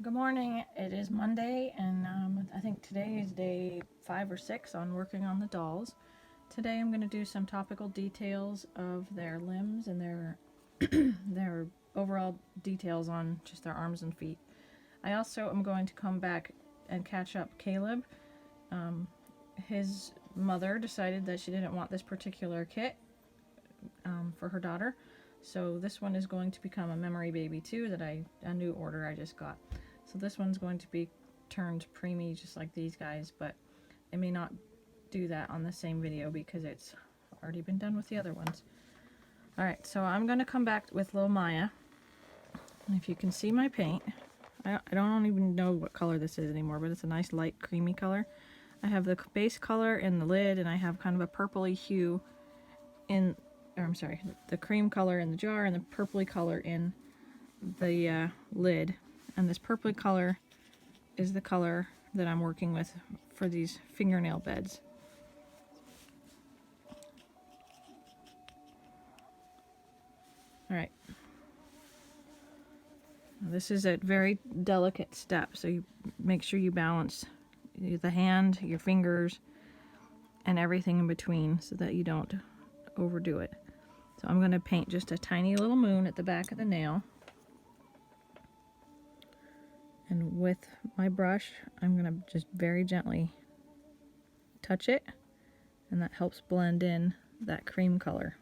Good morning. It is Monday, and I think today is day 5 or 6 on working on the dolls. Today I'm going to do some topical details of their limbs and their overall details on just their arms and feet. I also am going to come back and catch up Caleb. His mother decided that she didn't want this particular kit for her daughter, so this one is going to become a memory baby too, a new order I just got. So this one's going to be turned preemie just like these guys, but it may not do that on the same video because it's already been done with the other ones. Alright, so I'm going to come back with little Maia. And if you can see my paint, I don't even know what color this is anymore, but it's a nice light creamy color. I have the base color in the lid, and I have kind of a purpley hue in, or I'm sorry, the cream color in the jar and the purpley color in the lid. And this purpley color is the color that I'm working with for these fingernail beds. Alright. This is a very delicate step, so you make sure you balance the hand, your fingers, and everything in between so that you don't overdo it. So I'm going to paint just a tiny little moon at the back of the nail. And with my brush, I'm going to just very gently touch it, and that helps blend in that cream color.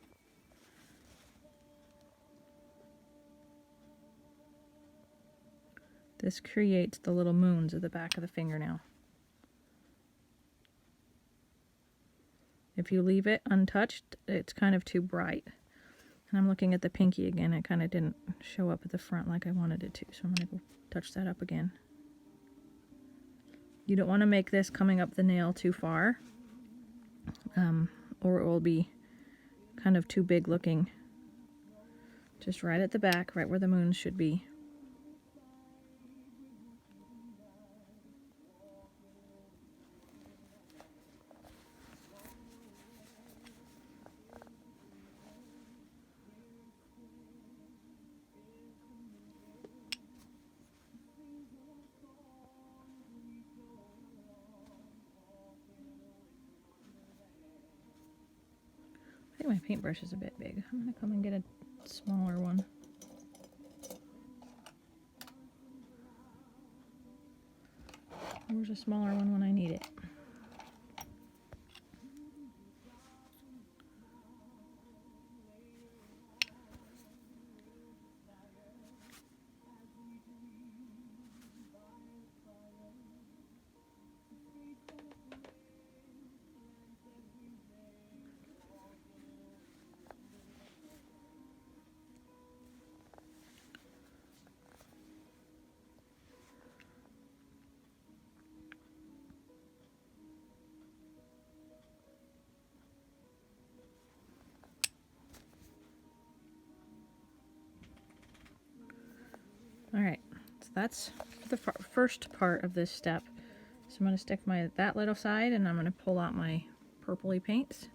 This creates the little moons at the back of the fingernail. If you leave it untouched, it's kind of too bright. And I'm looking at the pinky again. It kind of didn't show up at the front like I wanted it to, so I'm going to go touch that up again. You don't want to make this coming up the nail too far, or it will be kind of too big looking. Just right at the back, right where the moon should be. I think my paintbrush is a bit big. I'm going to come and get a smaller one. Where's a smaller one when I need it? Alright, so that's the first part of this step. So I'm going to stick that little side, and I'm going to pull out my purpley paints.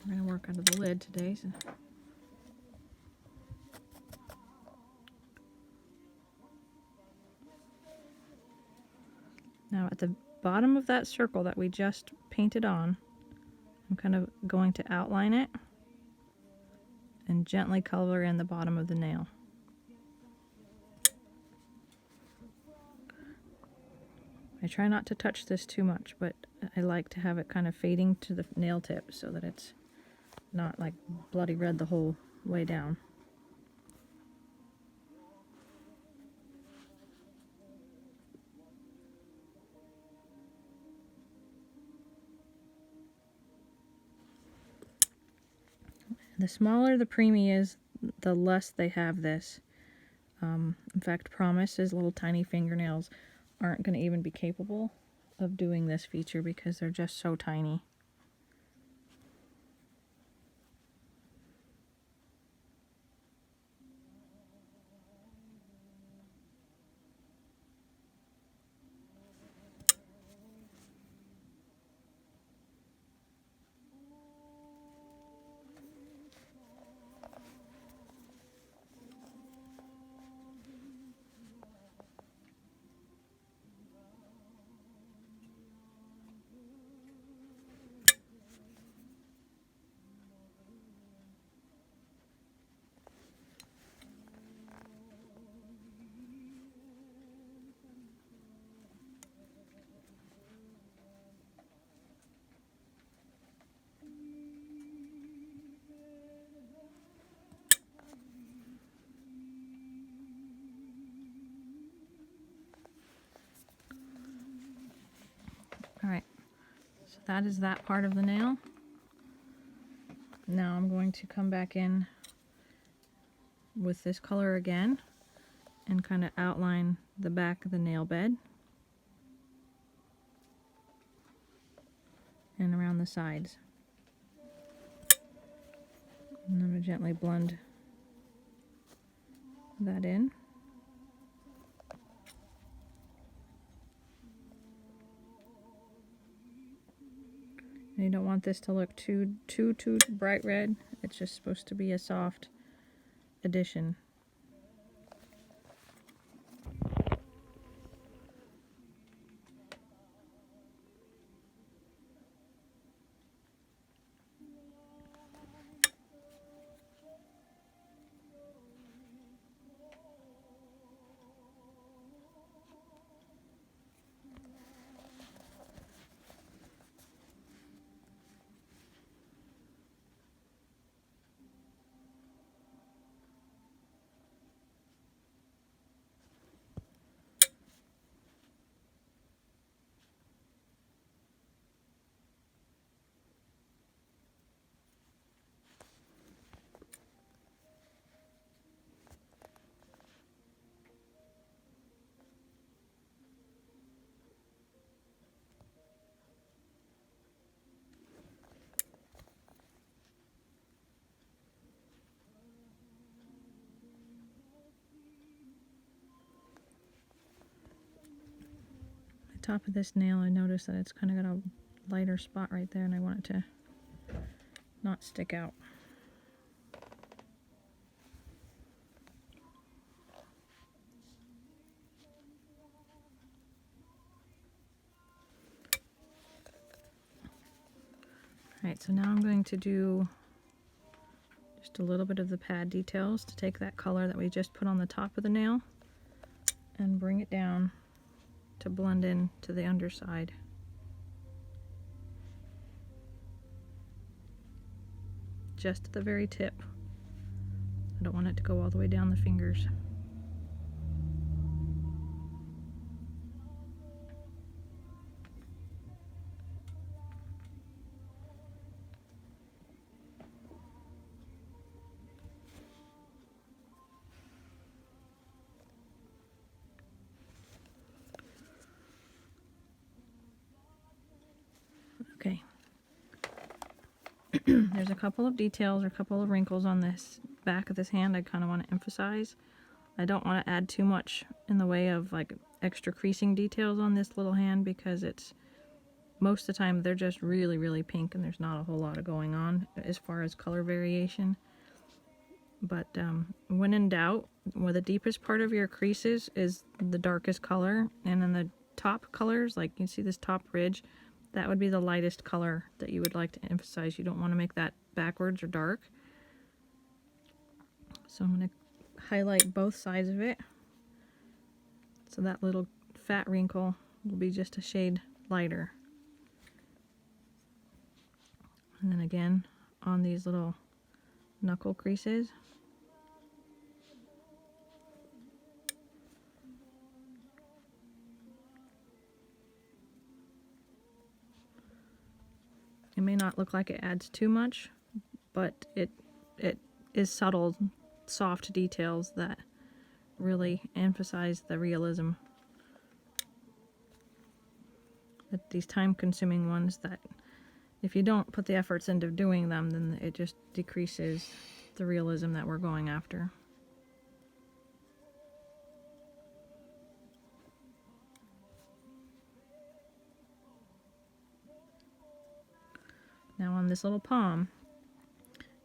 I'm going to work under the lid today. So. Now at the bottom of that circle that we just painted on, I'm kind of going to outline it and gently color in the bottom of the nail. I try not to touch this too much, but I like to have it kind of fading to the nail tip so that it's not like bloody red the whole way down. The smaller the preemie is, the less they have this. In fact, Promise's little tiny fingernails aren't going to even be capable of doing this feature because they're just so tiny. that is that part of the nail. Now I'm going to come back in with this color again and kind of outline the back of the nail bed and around the sides. And I'm going to gently blend that in. And you don't want this to look too bright red. It's just supposed to be a soft addition. Top of this nail, I noticed that it's kind of got a lighter spot right there, and I want it to not stick out. Alright, so now I'm going to do just a little bit of the pad details to take that color that we just put on the top of the nail and bring it down to blend in to the underside. Just at the very tip. I don't want it to go all the way down the fingers. Okay. There's a couple of details or a couple of wrinkles on this back of this hand I kind of want to emphasize. I don't want to add too much in the way of like extra creasing details on this little hand, because it's most of the time they're just really pink and there's not a whole lot of going on as far as color variation. But when in doubt, where the deepest part of your creases is the darkest color, and then the top colors, like you see this top ridge, that would be the lightest color that you would like to emphasize. You don't want to make that backwards or dark. So I'm going to highlight both sides of it, so that little fat wrinkle will be just a shade lighter. And then again on these little knuckle creases. It may not look like it adds too much, but it is subtle, soft details that really emphasize the realism. That these time-consuming ones, that if you don't put the efforts into doing them, then it just decreases the realism that we're going after. Now on this little palm,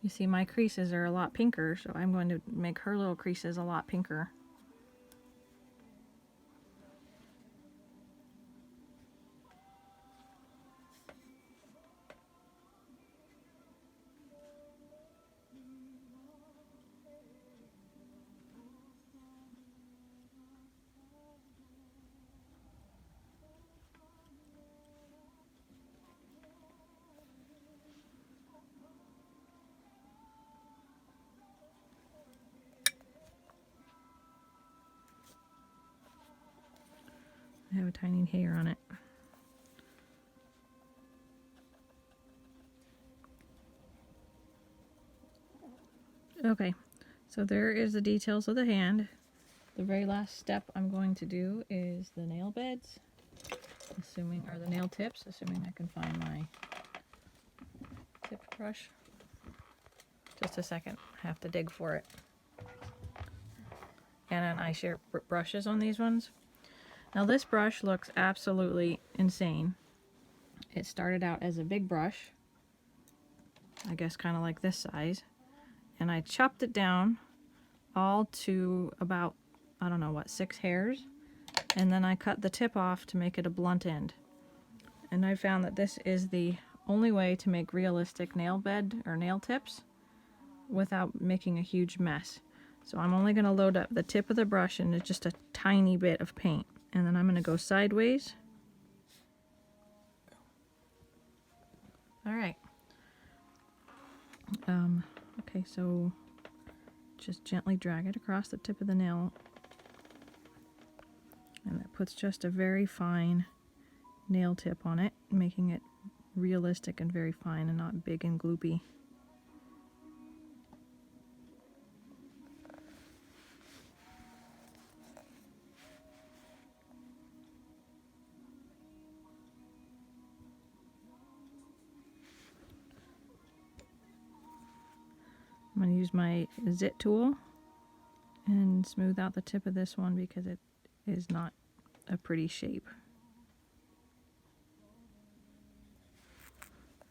you see my creases are a lot pinker, so I'm going to make her little creases a lot pinker. I have a tiny hair on it. Okay, so there is the details of the hand. The very last step I'm going to do is the nail beds, or the nail tips, assuming I can find my tip brush. Just a second, I have to dig for it. And then I share brushes on these ones. Now this brush looks absolutely insane. It started out as a big brush, I guess kind of like this size, and I chopped it down all to about, I don't know what, 6 hairs, and then I cut the tip off to make it a blunt end. And I found that this is the only way to make realistic nail bed or nail tips without making a huge mess. So I'm only going to load up the tip of the brush into just a tiny bit of paint, and then I'm going to go sideways. Alright. Okay, so just gently drag it across the tip of the nail, and that puts just a very fine nail tip on it, making it realistic and very fine and not big and gloopy. I'm going to use my zit tool and smooth out the tip of this one because it is not a pretty shape.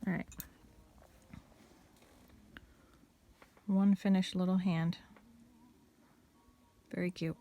Alright. One finished little hand. Very cute.